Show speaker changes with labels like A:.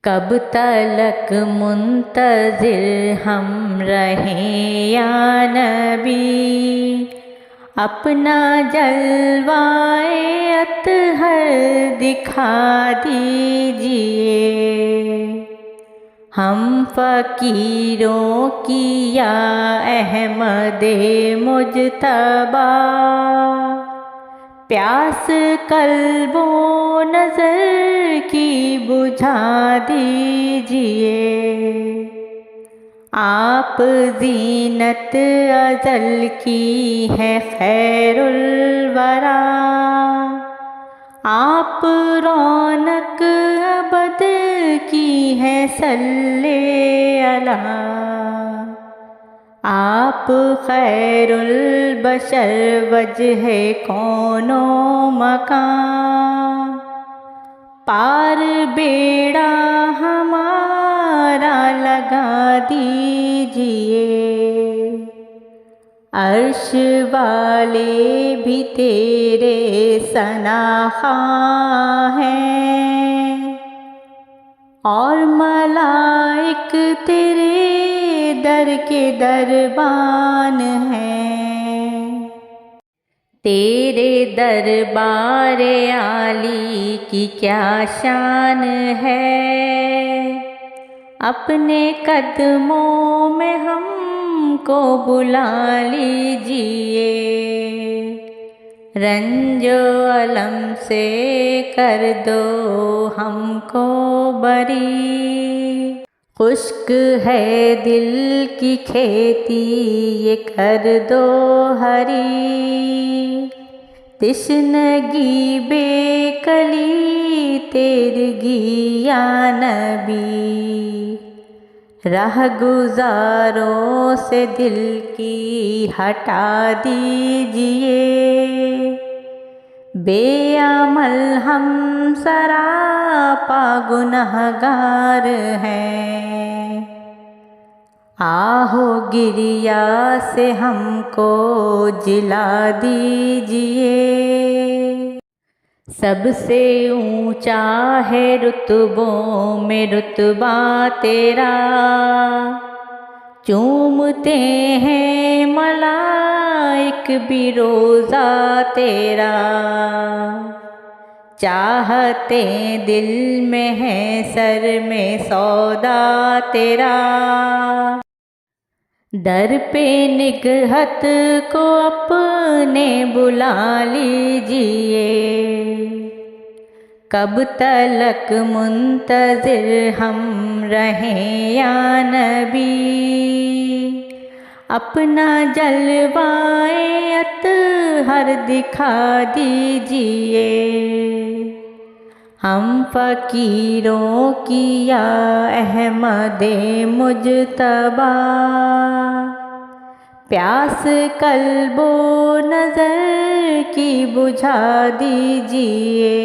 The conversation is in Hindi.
A: कब तलक मुंतज़िर हम रहें या नबी, अपना जलवाए अतहर दिखा दीजिए। हम फ़कीरों की या अहमदे मुजतबा, प्यास कल्बो नज़र की बुझा दीजिए। आप ज़ीनत अज़ल की है खैरुल वरा, आप रौनक अबद की है सल्ले अला। आप खैरुल बशर वजहे कौनो मकान, पार बेड़ा हमारा लगा दीजिए। अर्श वाले भी तेरे सनाख़ा हैं, और मलाइक तेरे दर के दरबान हैं। तेरे दरबारे आली की क्या शान है, अपने कदमों में हमको बुला लीजिए। रंजो अलम से कर दो हमको बरी, खुश्क है दिल की खेती ये कर दो हरी। तिश्नगी बेकली तेरगी या नबी, राहगुज़ारों से दिल की हटा दीजिए। बेअमल हम सरापा गुनहगार हैं, आहो गिरिया से हमको जिला दीजिए। सबसे ऊंचा है रुतबों में रुतबा तेरा, चूमते हैं मलाइक भी रोज़ा तेरा। चाहते दिल में है सर में सौदा तेरा, दर पे निगहत को अपने बुला लीजिए। कब तलक मुंतज़िर हम रहें या नबी, अपना जलवाए अतहर दिखा दीजिए। हम फ़कीरों की या अहमदे मुजतबा, प्यास कल्बो नज़र की बुझा दीजिए।